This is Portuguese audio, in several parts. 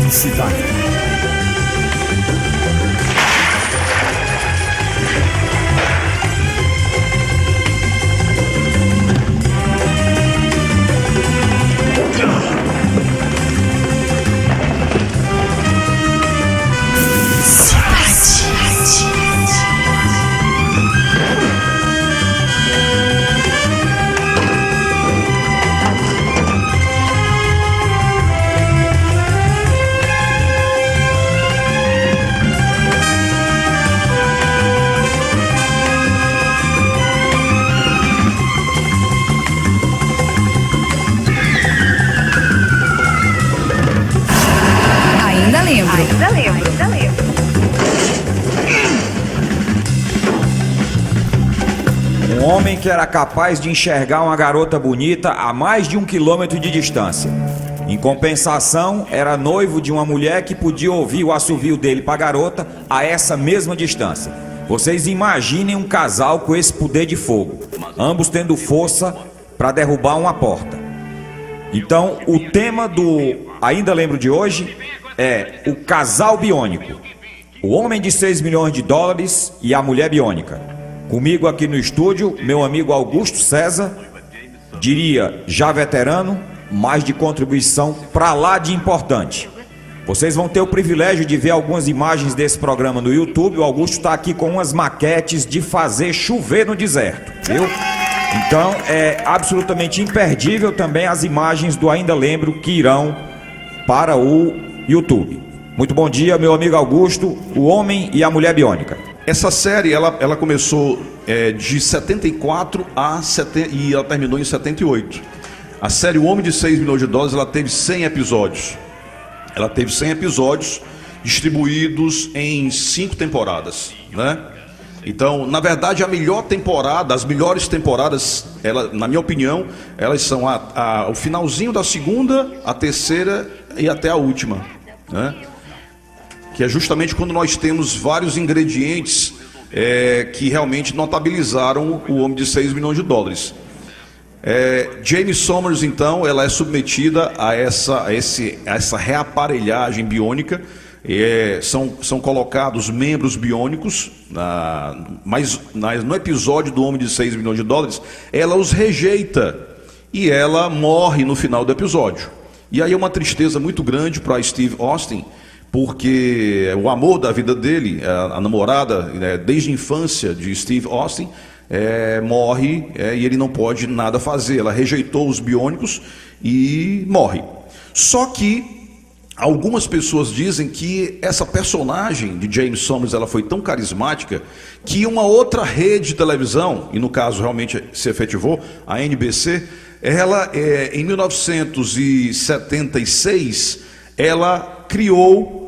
AM Cidade. Ainda lembro. Um homem que era capaz de enxergar uma garota bonita a mais de 1 quilômetro de distância. Em compensação, era noivo de uma mulher que podia ouvir o assovio dele para a garota a essa mesma distância. Vocês imaginem um casal com esse poder de fogo, ambos tendo força para derrubar uma porta. Então, o tema do Ainda Lembro de hoje é o casal biônico. O homem de 6 milhões de dólares e a mulher biônica. Comigo aqui no estúdio, meu amigo Augusto César, diria já veterano, mas de contribuição pra lá de importante. Vocês vão ter o privilégio de ver algumas imagens desse programa no YouTube. O Augusto está aqui com umas maquetes de fazer chover no deserto, viu? Então é absolutamente imperdível também as imagens do Ainda Lembro que irão para o YouTube. Muito bom dia, meu amigo Augusto, o homem e a mulher biônica. Essa série, ela começou de 74 e ela terminou em 78. A série O Homem de 6 milhões de dólares, ela teve 100 episódios. Ela teve 100 episódios distribuídos em 5 temporadas, né? Então, na verdade, a melhor temporada, as melhores temporadas, na minha opinião, elas são o finalzinho da segunda, a terceira e até a última, né? Que é justamente quando nós temos vários ingredientes que realmente notabilizaram o Homem de 6 milhões de dólares. Jamie Sommers, então, ela é submetida a essa reaparelhagem biônica. São colocados membros biônicos, mas no episódio do Homem de 6 milhões de dólares, ela os rejeita e ela morre no final do episódio. E aí é uma tristeza muito grande para Steve Austin, porque o amor da vida dele, a namorada, desde a infância de Steve Austin, morre e ele não pode nada fazer. Ela rejeitou os biônicos e morre. Só que algumas pessoas dizem que essa personagem de Jamie Sommers, ela foi tão carismática que uma outra rede de televisão, e no caso realmente se efetivou, a NBC, ela em 1976, ela criou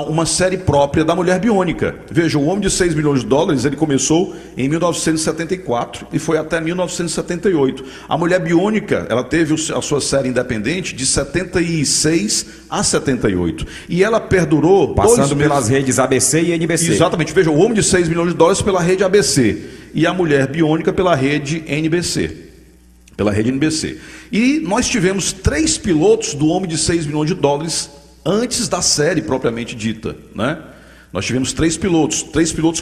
uma série própria da mulher biônica. Veja, o Homem de 6 milhões de dólares, ele começou em 1974 e foi até 1978. A mulher biônica, ela teve a sua série independente de 76 a 78. E ela perdurou passando pelas redes ABC e NBC. Exatamente. Veja, o Homem de 6 milhões de dólares pela rede ABC e a mulher biônica pela rede NBC. E nós tivemos 3 pilotos do Homem de 6 milhões de dólares antes da série propriamente dita, né? Nós tivemos 3 pilotos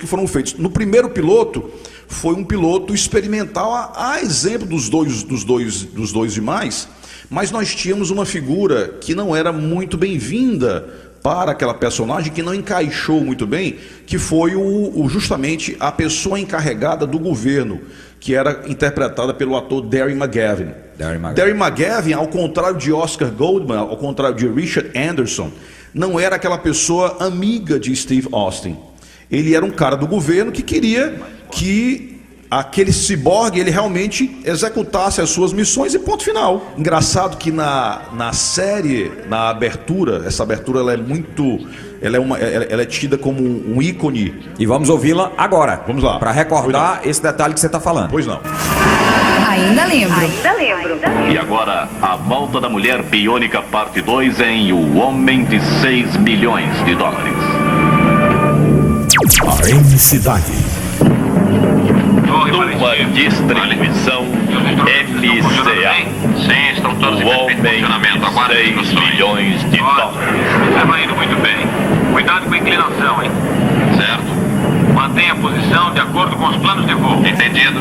que foram feitos. No primeiro piloto, foi um piloto experimental, a exemplo dos dois demais, mas nós tínhamos uma figura que não era muito bem-vinda para aquela personagem, que não encaixou muito bem, que foi justamente a pessoa encarregada do governo, que era interpretada pelo ator Darren McGavin. Darren McGavin, ao contrário de Oscar Goldman, ao contrário de Richard Anderson, não era aquela pessoa amiga de Steve Austin. Ele era um cara do governo que queria que aquele ciborgue, ele realmente executasse as suas missões e ponto final. Engraçado que na série, na abertura, essa abertura ela é tida como um ícone. E vamos ouvi-la agora. Vamos lá. Para recordar esse detalhe que você está falando. Pois não. Ainda lembro. E agora, a volta da mulher biônica parte 2 em O Homem de 6 milhões de dólares. AM Cidade. Numa distribuição LCA. Sim, estão todos em perfeito funcionamento. Agora 6 milhões de dólares. Estava indo muito bem. Cuidado com a inclinação, hein? Certo? Mantenha a posição de acordo com os planos de voo. Entendido.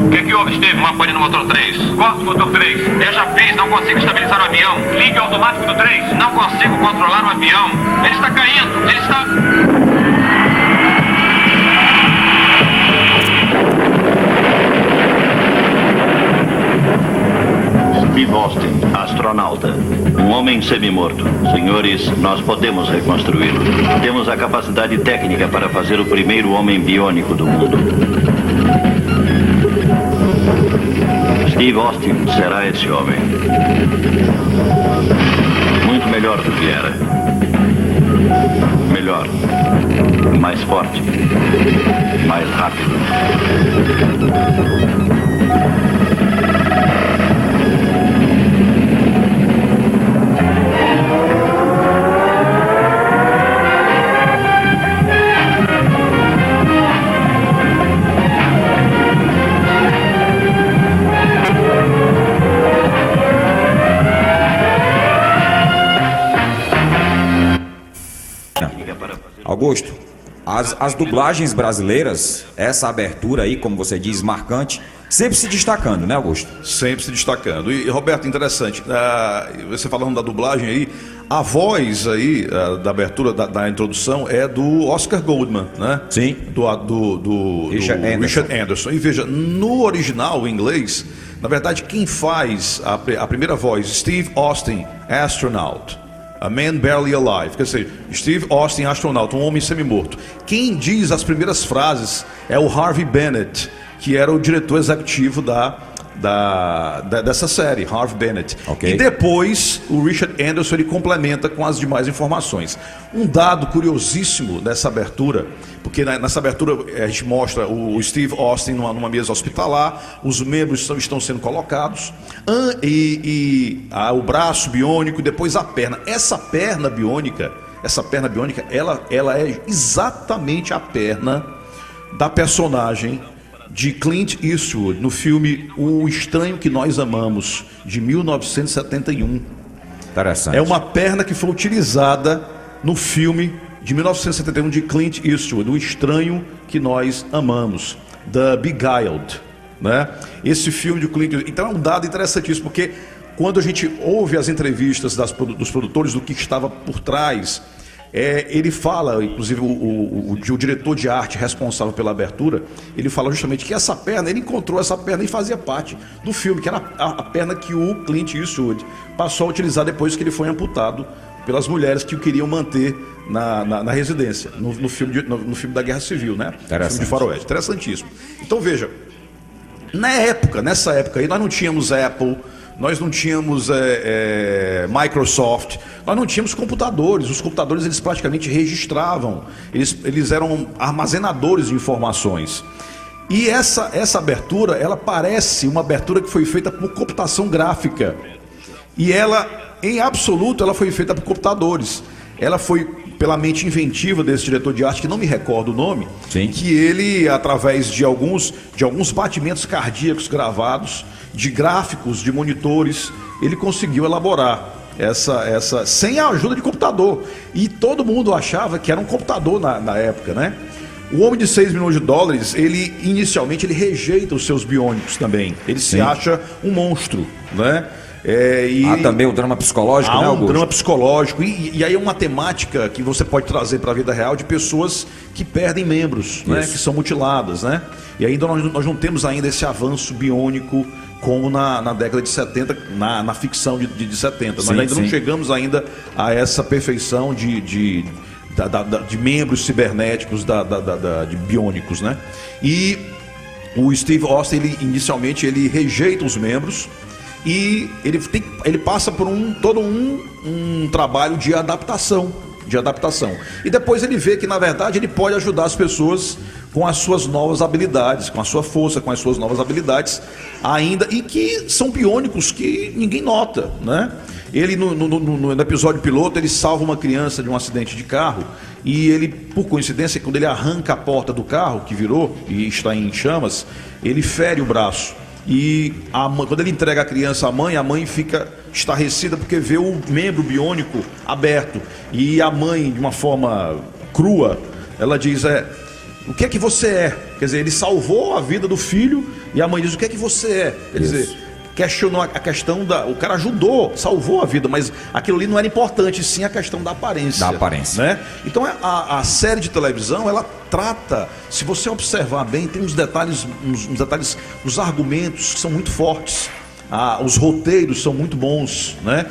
O que houve, Steve? Uma pane no motor 3. Corta o motor 3. Eu já fiz, não consigo estabilizar o avião. Ligue o automático do 3. Não consigo controlar o avião. Ele está caindo. Ele está... Steve Austin, astronauta. Um homem semi-morto. Senhores, nós podemos reconstruí-lo. Temos a capacidade técnica para fazer o primeiro homem biônico do mundo. Steve Austin será esse homem. Muito melhor do que era. Melhor. Mais forte. Mais rápido. Augusto, as dublagens brasileiras, essa abertura aí, como você diz, marcante, sempre se destacando, né, Augusto? Sempre se destacando. E, Roberto, interessante, você falando da dublagem aí, a voz aí da abertura, da introdução é do Oscar Goldman, né? Sim. Do Richard Anderson. E veja, no original, em inglês, na verdade, quem faz a primeira voz, Steve Austin, astronaut. A Man Barely Alive, quer dizer, Steve Austin, astronauta, um homem semi-morto. Quem diz as primeiras frases é o Harvey Bennett, que era o diretor executivo dessa série, Harvey Bennett. Okay. E depois o Richard Anderson ele complementa com as demais informações. Um dado curiosíssimo dessa abertura, porque nessa abertura a gente mostra o Steve Austin numa mesa hospitalar, os membros estão sendo colocados, o braço biônico e depois a perna. Essa perna biônica, ela é exatamente a perna da personagem de Clint Eastwood no filme O Estranho que Nós Amamos, de 1971. Interessante. É uma perna que foi utilizada no filme de 1971 de Clint Eastwood, O Estranho que Nós Amamos, The Beguiled, né? Esse filme de Clint Eastwood. Então é um dado interessantíssimo, porque quando a gente ouve as entrevistas dos produtores do que estava por trás, ele fala, inclusive o diretor de arte responsável pela abertura, ele fala justamente que essa perna, ele encontrou essa perna e fazia parte do filme, que era a perna que o Clint Eastwood passou a utilizar depois que ele foi amputado pelas mulheres que o queriam manter na residência, no filme da Guerra Civil, né? No filme de faroeste. Interessantíssimo. Então veja, nessa época aí, nós não tínhamos Apple, nós não tínhamos Microsoft, nós não tínhamos computadores. Os computadores eles praticamente registravam, eles eram armazenadores de informações. E essa abertura, ela parece uma abertura que foi feita por computação gráfica. E ela, em absoluto, ela foi feita por computadores. Ela foi pela mente inventiva desse diretor de arte, que não me recordo o nome. Sim. Que ele, através de alguns batimentos cardíacos gravados, de gráficos, de monitores, ele conseguiu elaborar essa sem a ajuda de computador. E todo mundo achava que era um computador na época, né? O homem de 6 milhões de dólares, ele inicialmente rejeita os seus biônicos também. Ele se acha um monstro, né? Há também o drama psicológico, né, Augusto? Há um drama psicológico, e aí é uma temática que você pode trazer para a vida real de pessoas que perdem membros, né, que são mutiladas, né? E ainda nós não temos ainda esse avanço biônico como na década de 70, na ficção de 70. Nós ainda não chegamos ainda a essa perfeição de membros cibernéticos, de biônicos, né? E o Steve Austin, inicialmente, ele rejeita os membros, e ele passa por todo um trabalho de adaptação. E depois ele vê que, na verdade, ele pode ajudar as pessoas com as suas novas habilidades, com a sua força, com as suas novas habilidades ainda, e que são biônicos que ninguém nota, né? Ele, no episódio piloto, ele salva uma criança de um acidente de carro, e ele, por coincidência, quando ele arranca a porta do carro, que virou e está em chamas, ele fere o braço. E quando ele entrega a criança à mãe, a mãe fica estarrecida porque vê o membro biônico aberto. E a mãe, de uma forma crua, ela diz, o que é que você é? Quer dizer, ele salvou a vida do filho e a mãe diz, o que é que você é? Quer dizer, questionou a questão o cara ajudou, salvou a vida, mas aquilo ali não era importante, sim a questão da aparência. Da aparência. Né? Então a série de televisão, ela trata, se você observar bem, tem uns detalhes, os argumentos que são muito fortes, os roteiros são muito bons, né?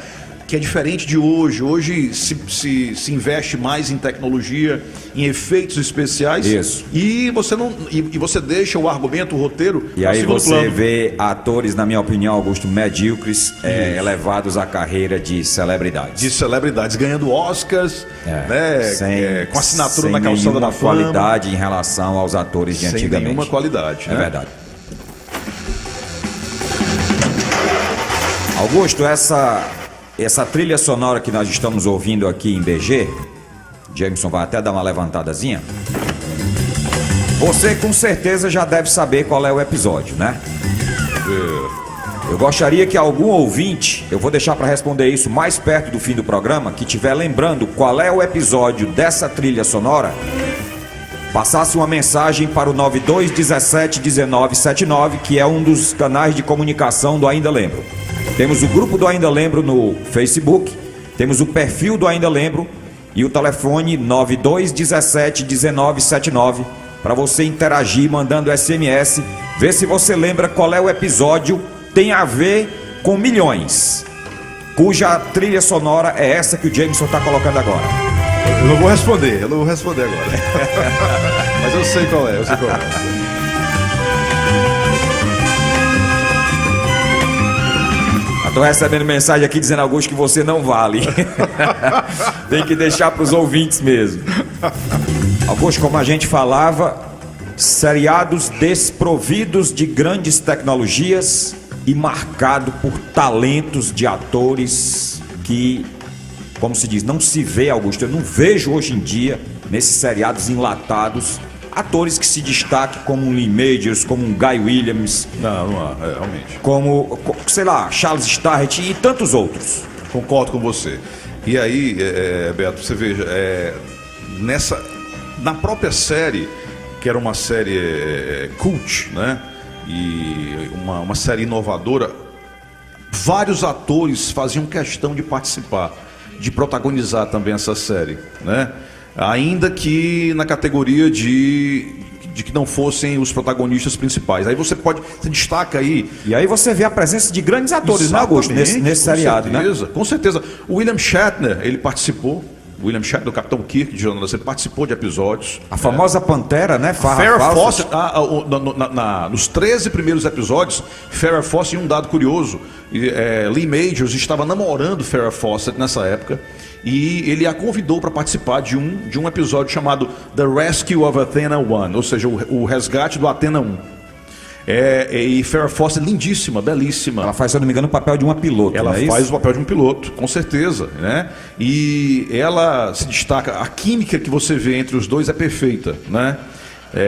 Que é diferente de hoje. Hoje se investe mais em tecnologia, em efeitos especiais. Isso. E você deixa o argumento, o roteiro. E aí segundo você plano. vê atores, na minha opinião, Augusto, medíocres, elevados à carreira de celebridades. De celebridades, ganhando Oscars, né? Com assinatura na calçada da fama. Sem qualidade em relação aos atores de antigamente. Sem nenhuma qualidade. É verdade. Augusto, essa trilha sonora que nós estamos ouvindo aqui em BG, Jameson vai até dar uma levantadazinha. Você com certeza já deve saber qual é o episódio, né? Eu gostaria que algum ouvinte, eu vou deixar para responder isso mais perto do fim do programa, que estiver lembrando qual é o episódio dessa trilha sonora, passasse uma mensagem para o 92171979, que é um dos canais de comunicação do Ainda Lembro. Temos o grupo do Ainda Lembro no Facebook, temos o perfil do Ainda Lembro e o telefone 92171979 para você interagir mandando SMS, ver se você lembra qual é o episódio, tem a ver com milhões, cuja trilha sonora é essa que o Jameson está colocando agora. Eu não vou responder agora. Mas eu sei qual é, Estou recebendo mensagem aqui dizendo, Augusto, que você não vale. Tem que deixar para os ouvintes mesmo. Augusto, como a gente falava, seriados desprovidos de grandes tecnologias e marcado por talentos de atores que, como se diz, não se vê, Augusto. Eu não vejo hoje em dia, nesses seriados enlatados, atores que se destacam como um Lee Majors, como um Guy Williams. Não há, realmente. Como, sei lá, Charles Starrett e tantos outros. Concordo com você. E aí, Beto, você veja, na própria série, que era uma série cult, né? E uma série inovadora, vários atores faziam questão de participar, de protagonizar também essa série, né? Ainda que na categoria de que não fossem os protagonistas principais. Aí você destaca aí. E aí você vê a presença de grandes atores, né, Augusto, nesse seriado, né? Com certeza. O William Shatner, ele participou. O William Shatner, do Capitão Kirk de Jornada, ele participou de episódios. A famosa Pantera, né? Farrah Fawcett. Nos 13 primeiros episódios, Farrah Fawcett, um dado curioso, Lee Majors estava namorando Farrah Fawcett nessa época. E ele a convidou para participar de um episódio chamado The Rescue of Athena 1, ou seja, o resgate do Athena 1. E Farrah Fawcett, lindíssima, belíssima. Ela faz, se eu não me engano, o papel de uma piloto. Ela faz o papel de um piloto, com certeza, né? E ela se destaca, a química que você vê entre os dois é perfeita, né?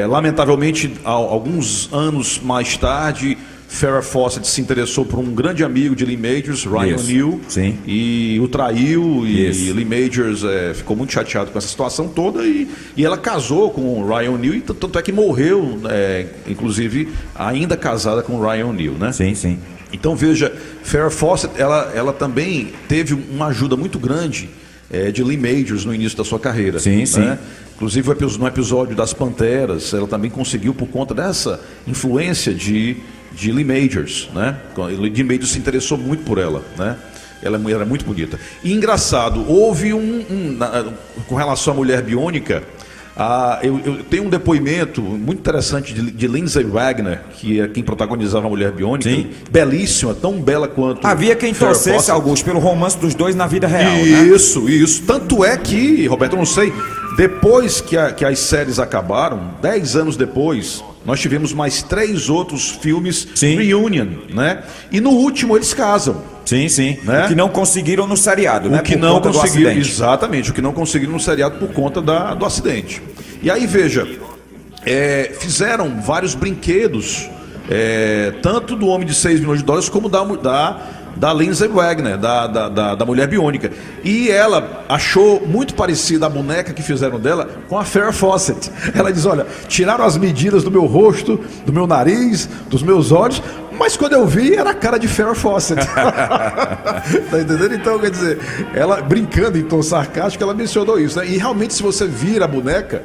Lamentavelmente, alguns anos mais tarde, Farrah Fawcett se interessou por um grande amigo de Lee Majors, Ryan O'Neal, e o traiu, e Lee Majors ficou muito chateado com essa situação toda, e ela casou com o Ryan O'Neal, e tanto é que morreu, inclusive, ainda casada com o Ryan O'Neal, né? Sim. Então veja, Farrah Fawcett, ela também teve uma ajuda muito grande de Lee Majors no início da sua carreira. Sim. Inclusive no episódio das Panteras, ela também conseguiu, por conta dessa influência de Lee Majors, né? Lee Majors se interessou muito por ela, né? Ela era muito bonita. E engraçado, houve com relação à mulher biônica, eu tenho um depoimento muito interessante de Lindsay Wagner, que é quem protagonizava a mulher biônica, belíssima, tão bela quanto. Havia quem torcesse, Augusto, pelo romance dos dois na vida real. Isso. Tanto é que, Roberto, eu não sei, depois que as séries acabaram, 10 anos depois, nós tivemos mais 3 outros filmes reunion, né? E no último eles casam. Sim. Né? O que não conseguiram no seriado, né? O que não conseguiram, exatamente, o que não conseguiram no seriado por conta do acidente. E aí, veja, fizeram vários brinquedos tanto do Homem de 6 milhões de dólares como da Lindsay Wagner, da Mulher Biônica. E ela achou muito parecida a boneca que fizeram dela com a Farrah Fawcett. Ela diz, olha, tiraram as medidas do meu rosto, do meu nariz, dos meus olhos, mas quando eu vi, era a cara de Farrah Fawcett. Tá entendendo? Então, quer dizer, ela brincando em tom sarcástico, ela mencionou isso, né? E realmente, se você vira a boneca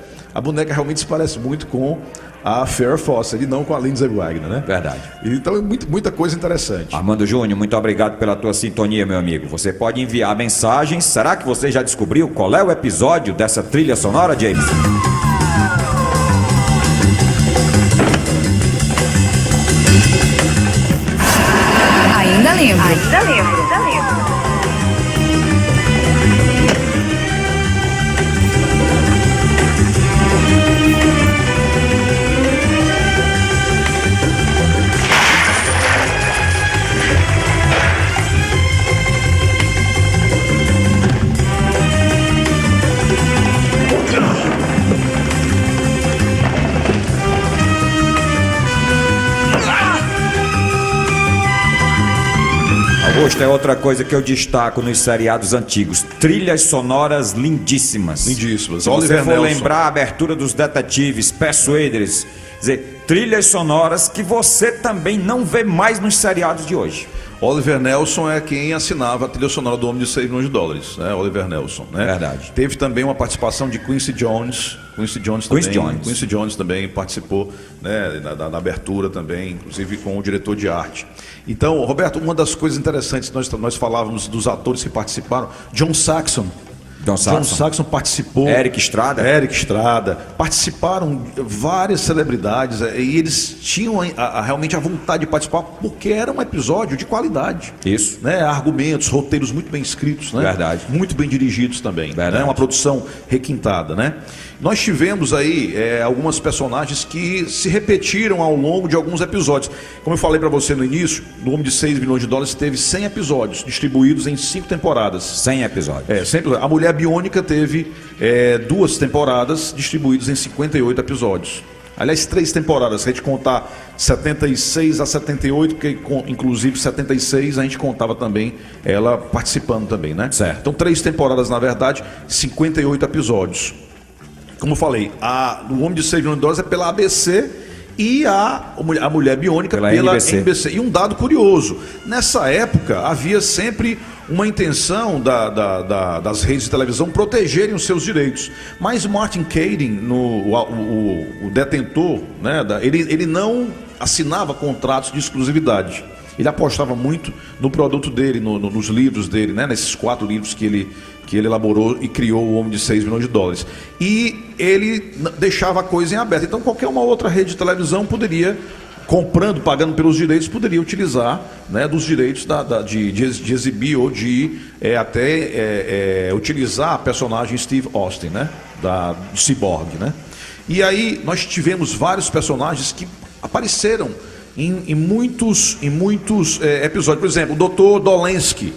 realmente se parece muito com a Farrah Fawcett e não com a Lindsay Wagner, né? Verdade. Então é muita coisa interessante. Armando Júnior, muito obrigado pela tua sintonia, meu amigo. Você pode enviar mensagens. Será que você já descobriu qual é o episódio dessa trilha sonora, James? Ainda lembro. Augusto, é outra coisa que eu destaco nos seriados antigos. Trilhas sonoras lindíssimas. Lindíssimas. Se você for lembrar a abertura dos Detetives, Persuaders, dizer, trilhas sonoras que você também não vê mais nos seriados de hoje. Oliver Nelson é quem assinava a trilha sonora do Homem de 6 milhões de dólares, né? Oliver Nelson, né? Verdade. Teve também uma participação de Quincy Jones. Quincy Jones também participou, né, na abertura também, inclusive com o diretor de arte. Então, Roberto, uma das coisas interessantes, nós falávamos dos atores que participaram, John Saxon participou. Eric Estrada. Participaram várias celebridades e eles tinham realmente a vontade de participar porque era um episódio de qualidade. Isso. Né? Argumentos, roteiros muito bem escritos, né? Verdade. Muito bem dirigidos também. Né? Uma produção requintada, né? Nós tivemos aí algumas personagens que se repetiram ao longo de alguns episódios. Como eu falei para você no início, do Homem de 6 milhões de dólares teve 100 episódios, distribuídos em 5 temporadas. 100 episódios. A Mulher Biônica teve 2 temporadas, distribuídos em 58 episódios. Aliás, 3 temporadas, se a gente contar 76 a 78, porque inclusive 76 a gente contava também ela participando também, né? Certo. Então 3 temporadas, na verdade, 58 episódios. Como eu falei, o Homem de 6 milhões de dólares é pela ABC e a Mulher Biônica pela NBC. E um dado curioso, nessa época havia sempre uma intenção das redes de televisão protegerem os seus direitos. Mas Martin Caidin, o detentor, né, ele não assinava contratos de exclusividade. Ele apostava muito no produto dele, nos livros dele, né, nesses 4 livros que ele elaborou e criou o Homem de 6 milhões de dólares. E ele deixava a coisa em aberto. Então qualquer uma outra rede de televisão poderia, pagando pelos direitos, poderia utilizar, né, dos direitos de exibir ou de utilizar a personagem Steve Austin, né, de Cyborg, né? E aí nós tivemos vários personagens que apareceram em muitos episódios. Por exemplo, o Dr. Dolensky.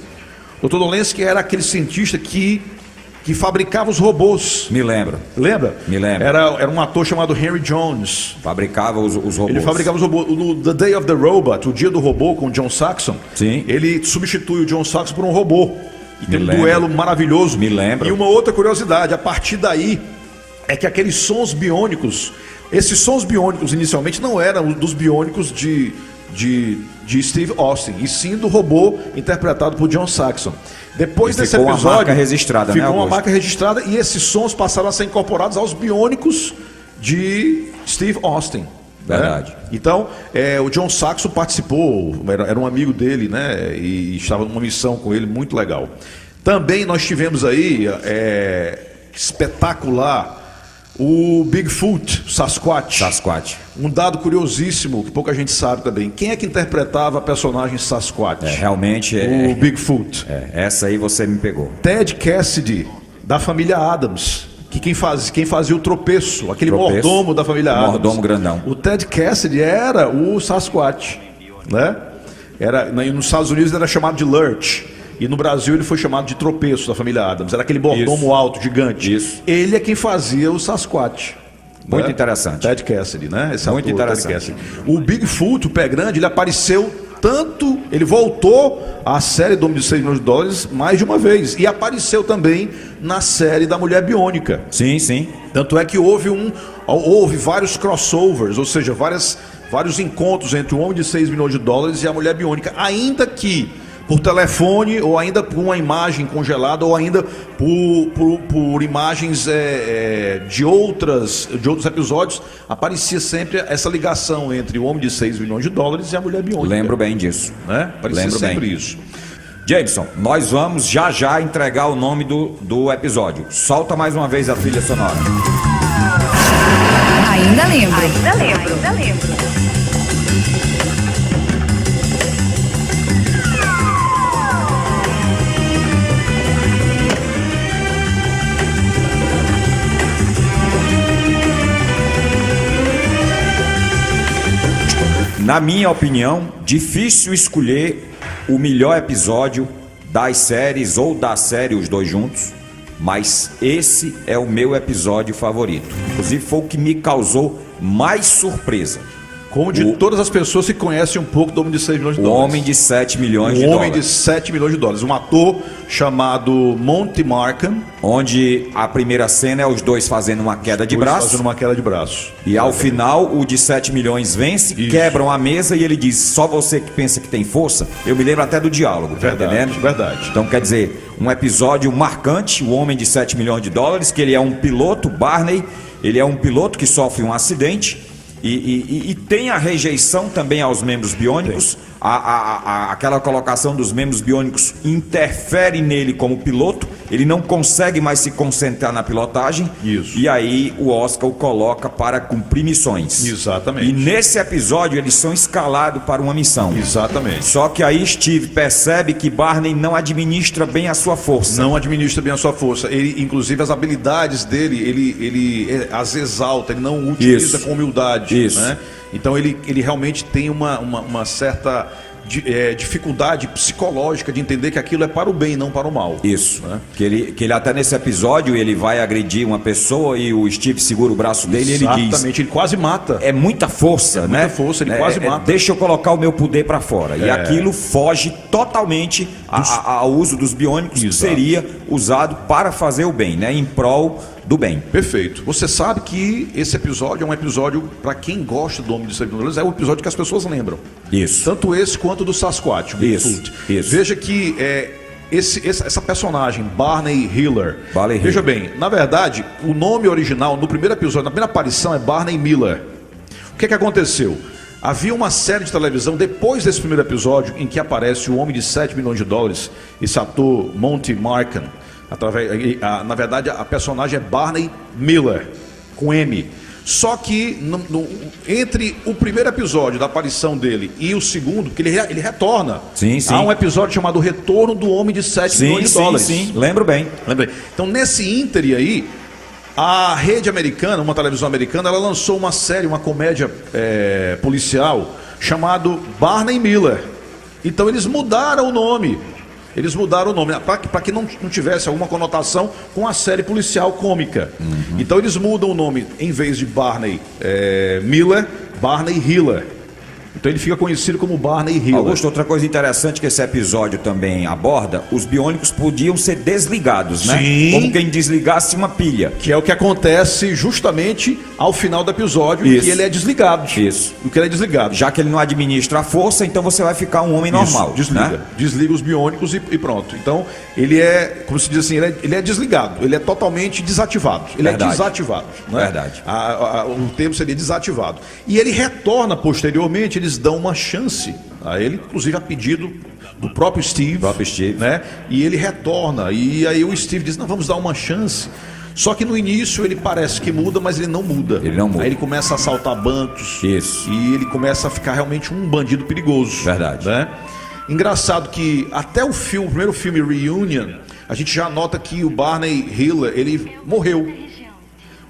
O Dr. Dolensky era aquele cientista que fabricava os robôs. Me lembro. Lembra? Me lembro. Era um ator chamado Henry Jones. Fabricava os robôs. Ele fabricava os robôs. No The Day of the Robot, o Dia do Robô, com o John Saxon. Sim. Ele substitui o John Saxon por um robô. E tem um lembro. duelo maravilhoso. Me lembro. E uma outra curiosidade, a partir daí, é que aqueles sons biônicos, esses sons biônicos inicialmente não eram dos biônicos de Steve Austin, e sim do robô interpretado por John Saxon. Depois desse episódio, ficou uma marca registrada, ficou uma marca registrada, e esses sons passaram a ser incorporados aos biônicos de Steve Austin. Verdade. Né? Então, o John Saxon participou, era um amigo dele, né? E estava numa missão com ele muito legal. Também nós tivemos aí espetacular o Bigfoot, Sasquatch. Um dado curiosíssimo que pouca gente sabe também. Quem é que interpretava a personagem Sasquatch? Realmente o Bigfoot. Essa aí você me pegou. Ted Cassidy, da família Addams. Que quem fazia o tropeço, aquele mordomo da família Addams. Mordomo grandão. O Ted Cassidy era o Sasquatch, né? Nos Estados Unidos ele era chamado de Lurch. E no Brasil ele foi chamado de tropeço da família Addams. Era aquele mordomo alto, gigante. Isso. Ele é quem fazia o Sasquatch, Muito né? interessante. Ted Cassidy, né? Esse Muito ator, interessante. Ted Cassidy. O Bigfoot, o Pé Grande, ele apareceu tanto, ele voltou à série do Homem de 6 milhões de dólares mais de uma vez. E apareceu também na série da Mulher Biônica. Sim, sim. Tanto é que houve vários crossovers, ou seja, vários encontros entre o Homem de 6 milhões de dólares e a Mulher Biônica, ainda que por telefone, ou ainda por uma imagem congelada, ou ainda por imagens de outros episódios, aparecia sempre essa ligação entre o Homem de 6 milhões de dólares e a Mulher Biônica. Lembro bem disso. Né? Aparecia Lembro sempre bem. isso. Jameson, nós vamos já entregar o nome do episódio. Solta mais uma vez a trilha sonora. Ainda lembro. Na minha opinião, difícil escolher o melhor episódio das séries ou da série, os dois juntos, mas esse é o meu episódio favorito. Inclusive foi o que me causou mais surpresa. Como de todas as pessoas que conhecem um pouco do Homem de 6 milhões de O dólares. Homem de 7 milhões de O Homem de dólares. 7 milhões de dólares. Um ator chamado Monty Markham. Onde a primeira cena é os dois fazendo uma queda de braço. Fazendo uma queda de braço. E ao final, o de 7 milhões vence, Isso. quebram a mesa e ele diz: só você que pensa que tem força. Eu me lembro até do diálogo, tá Verdade, entendendo? verdade. Então quer dizer, um episódio marcante, o Homem de 7 milhões de dólares, que ele é um piloto, Barney, ele é um piloto que sofre um acidente e tem a rejeição também aos membros biônicos. Aquela colocação dos membros biônicos interfere nele como piloto, ele não consegue mais se concentrar na pilotagem. Isso. E aí o Oscar o coloca para cumprir missões. Exatamente. E nesse episódio eles são escalados para uma missão. Exatamente. Só que aí Steve percebe que Barney não administra bem a sua força. Não administra bem a sua força. Ele, inclusive, as habilidades dele, ele as exalta, ele não utiliza Isso. com humildade. Isso. Né? Então ele realmente tem uma certa dificuldade psicológica de entender que aquilo é para o bem, não para o mal. Isso, Né? que ele até nesse episódio ele vai agredir uma pessoa e o Steve segura o braço dele e ele diz: Exatamente, ele quase mata. é muita força, né? muita força, ele quase mata. Deixa eu colocar o meu poder para fora. E aquilo foge totalmente ao uso dos biônicos, que Exato. seria usado para fazer o bem, né? Em prol do bem. Perfeito. Você sabe que esse episódio é um episódio, para quem gosta do Homem de 7 milhões de dólares, é o episódio que as pessoas lembram. Isso. Tanto esse quanto do Sasquatch. o Isso, Bigfoot. isso. Veja que essa personagem, Barney Hiller. Barney Veja Hiller. bem, na verdade, o nome original, no primeiro episódio, na primeira aparição, é Barney Miller. O que aconteceu? Havia uma série de televisão, depois desse primeiro episódio, em que aparece o Homem de 7 milhões de dólares, esse ator Monty Markham. Na verdade, a personagem é Barney Miller, com M. Só que entre o primeiro episódio da aparição dele e o segundo, porque ele retorna. Sim, sim. Há um episódio chamado Retorno do Homem de 7 milhões de dólares. Sim, lembro bem. Lembrei. Então, nesse íntere aí, a rede americana, uma televisão americana, ela lançou uma série, uma comédia policial, chamado Barney Miller. Então, eles mudaram o nome. Para que não tivesse alguma conotação com a série policial cômica. Uhum. Então eles mudam o nome, em vez de Barney Miller, Barney Hiller. Então ele fica conhecido como Barney Hiller. Augusto, outra coisa interessante que esse episódio também aborda, os biônicos podiam ser desligados, né? Sim. Como quem desligasse uma pilha. Que é o que acontece justamente ao final do episódio, Isso. que ele é desligado. Isso. O que ele é desligado. Já que ele não administra a força, então você vai ficar um homem normal. Isso, desliga. Né? Desliga os biônicos e pronto. Então, ele é, como se diz assim, ele é desligado. Ele é totalmente desativado. Ele Verdade. é desativado. Né? Verdade. O termo seria desativado. E ele retorna posteriormente, eles dão uma chance a ele, inclusive a pedido do próprio Steve. Né? E ele retorna. E aí o Steve diz, não, vamos dar uma chance. Só que no início ele parece que muda, mas ele não muda. Ele não muda. Aí ele começa a assaltar bancos. Isso. E ele começa a ficar realmente um bandido perigoso. Verdade. Né? Engraçado que até o primeiro filme Reunion, a gente já nota que o Barney Hiller, ele morreu.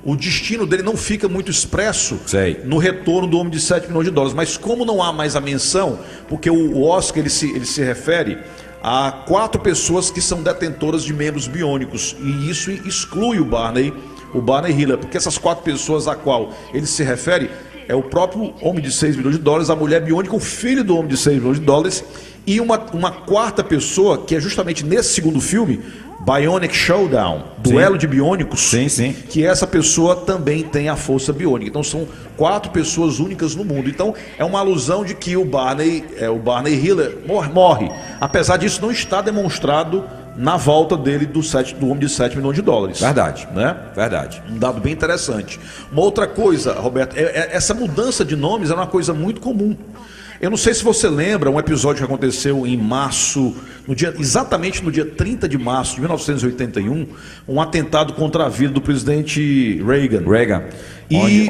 O destino dele não fica muito expresso no retorno do Homem de 7 milhões de dólares. Mas como não há mais a menção, porque o Oscar ele se refere a 4 pessoas que são detentoras de membros biônicos. E isso exclui o Barney o Barney Hiller, porque essas 4 pessoas a qual ele se refere é o próprio homem de 6 milhões de dólares, a mulher biônica, o filho do homem de 6 milhões de dólares, e uma quarta pessoa, que é justamente nesse segundo filme, Bionic Showdown, duelo de biônicos, Sim. que essa pessoa também tem a força biônica. Então são 4 pessoas únicas no mundo. Então é uma alusão de que o Barney Hiller morre. Apesar disso, não está demonstrado na volta dele do homem de 7 milhões de dólares. Verdade, né? Verdade. Um dado bem interessante. Uma outra coisa, Roberto, essa mudança de nomes é uma coisa muito comum. Eu não sei se você lembra um episódio que aconteceu em março, exatamente no dia 30 de março de 1981, um atentado contra a vida do presidente Reagan.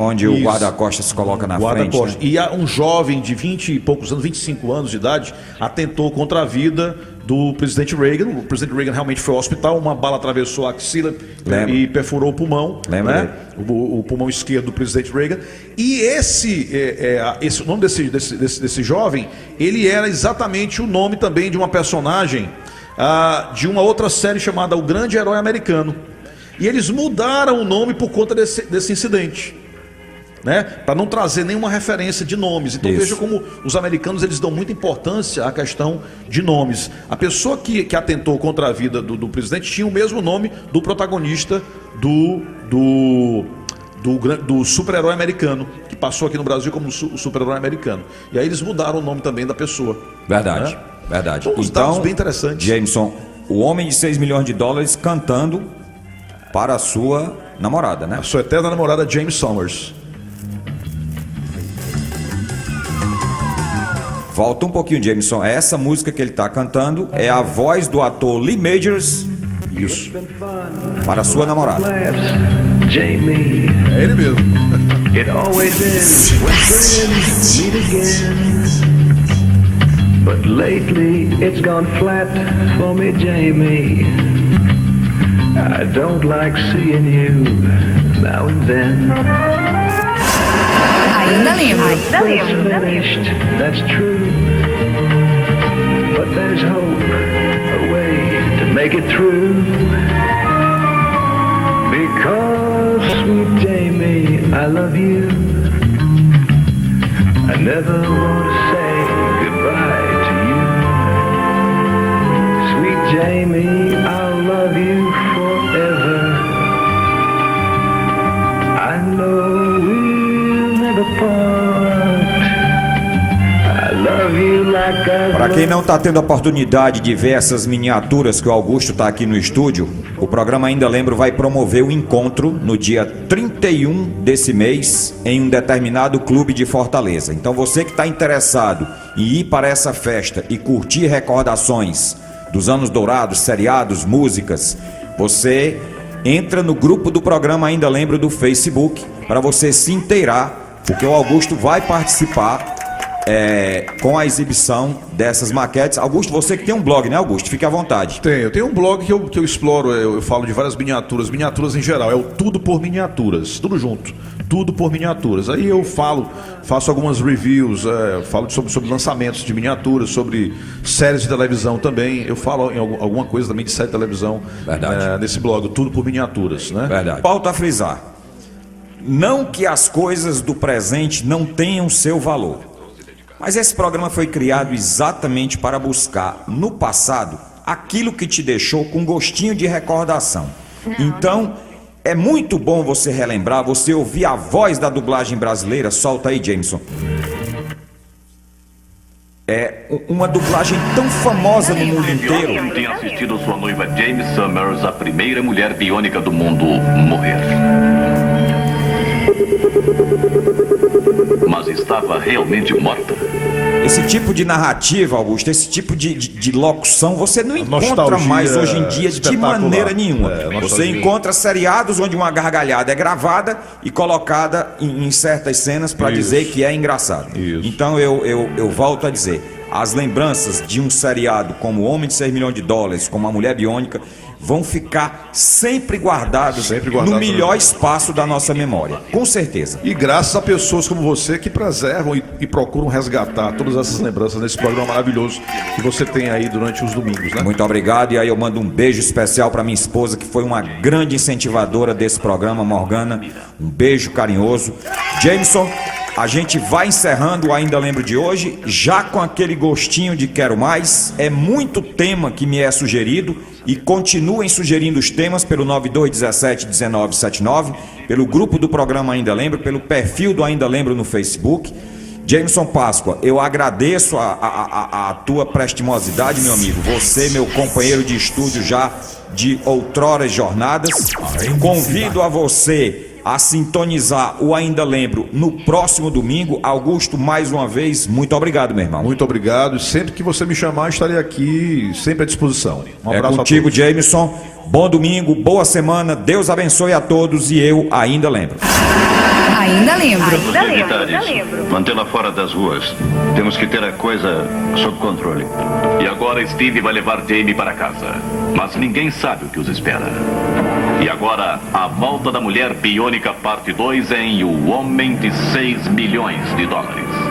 Onde o guarda-costas se coloca na frente. Né? E um jovem de 20 e poucos anos, 25 anos de idade, atentou contra a vida do presidente Reagan. O presidente Reagan realmente foi ao hospital, uma bala atravessou a axila e perfurou o pulmão. Lembra, né? O pulmão esquerdo do presidente Reagan. E o nome desse jovem, ele era exatamente o nome também de uma personagem de uma outra série chamada O Grande Herói Americano. E eles mudaram o nome por conta desse incidente, né? Para não trazer nenhuma referência de nomes. Então veja como os americanos eles dão muita importância à questão de nomes. A pessoa que atentou contra a vida do presidente tinha o mesmo nome do protagonista do super-herói americano, que passou aqui no Brasil como o super-herói americano. E aí eles mudaram o nome também da pessoa. Verdade, né? verdade. Então, dados bem interessantes. Jameson, o homem de 6 milhões de dólares cantando para a sua namorada, né? A sua eterna namorada, James Summers. Volta um pouquinho, Jameson. Essa música que ele está cantando é a voz do ator Lee Majors. Isso. Para a sua namorada. Jamie, É ele mesmo. it always ends when friends meet again. But lately it's gone flat for me, Jamie. I don't like seeing you now and then. Ainda lembro. Finished, that's true. But there's hope, a way to make it through. Because, sweet Jamie, I love you. I never want to say goodbye to you. Sweet Jamie, I'll love you forever. I know we'll never part. I love you like I Para quem não está tendo a oportunidade de ver essas miniaturas que o Augusto está aqui no estúdio, o programa Ainda Lembro vai promover o encontro no dia 31 desse mês em um determinado clube de Fortaleza. Então você que está interessado em ir para essa festa e curtir recordações dos anos dourados, seriados, músicas, você entra no grupo do programa Ainda Lembro do Facebook para você se inteirar, porque o Augusto vai participar com a exibição dessas maquetes. Augusto, você que tem um blog, né, Augusto? Fique à vontade. Eu tenho um blog que eu exploro, eu falo de várias miniaturas em geral, é o Tudo por Miniaturas, tudo junto, Tudo por Miniaturas. Aí eu faço algumas reviews, falo sobre lançamentos de miniaturas, sobre séries de televisão também, eu falo em alguma coisa também de série de televisão. Verdade. Nesse blog, Tudo por Miniaturas, né? Verdade. Pauta a frisar, não que as coisas do presente não tenham seu valor, mas esse programa foi criado exatamente para buscar, no passado, aquilo que te deixou com gostinho de recordação. Então, é muito bom você relembrar, você ouvir a voz da dublagem brasileira. Solta aí, Jameson. É uma dublagem tão famosa no mundo inteiro. Quem tem assistido sua noiva James Summers, a primeira mulher biônica do mundo, morrer. Mas estava realmente morta. Esse tipo de narrativa, Augusto, esse tipo de locução, você não encontra nostalgia mais hoje em dia de espetacular. maneira nenhuma. Você Nostalgia. encontra seriados onde uma gargalhada é gravada e colocada em certas cenas para Isso. dizer que é engraçado. Isso. Então eu volto a dizer, as lembranças de um seriado como O Homem de 6 milhões de dólares, como A Mulher Biônica, vão ficar sempre guardados no melhor espaço da nossa memória, com certeza. E graças a pessoas como você que preservam e procuram resgatar todas essas lembranças nesse programa maravilhoso que você tem aí durante os domingos, né? Muito obrigado, e aí eu mando um beijo especial para minha esposa, que foi uma grande incentivadora desse programa, Morgana. Um beijo carinhoso. Jameson, a gente vai encerrando o Ainda Lembro de hoje, já com aquele gostinho de quero mais. É muito tema que me é sugerido, e continuem sugerindo os temas pelo 9217-1979, pelo grupo do programa Ainda Lembro, pelo perfil do Ainda Lembro no Facebook. Jameson Páscoa, eu agradeço a tua prestimosidade, meu amigo. Você, meu companheiro de estúdio já de outroras jornadas. Convido a você a sintonizar o Ainda Lembro no próximo domingo. Augusto, mais uma vez, muito obrigado, meu irmão. Muito obrigado. Sempre que você me chamar, estarei aqui, sempre à disposição. Um abraço contigo, a todos. Jameson. Bom domingo, boa semana. Deus abençoe a todos, e eu ainda lembro. Ainda lembro. Ainda lembro. Evitar Ainda isso. lembro. Mantê-la fora das ruas. Temos que ter a coisa sob controle. E agora Steve vai levar Jamie para casa. Mas ninguém sabe o que os espera. E agora, a volta da mulher biônica parte 2 em O Homem de 6 milhões de dólares.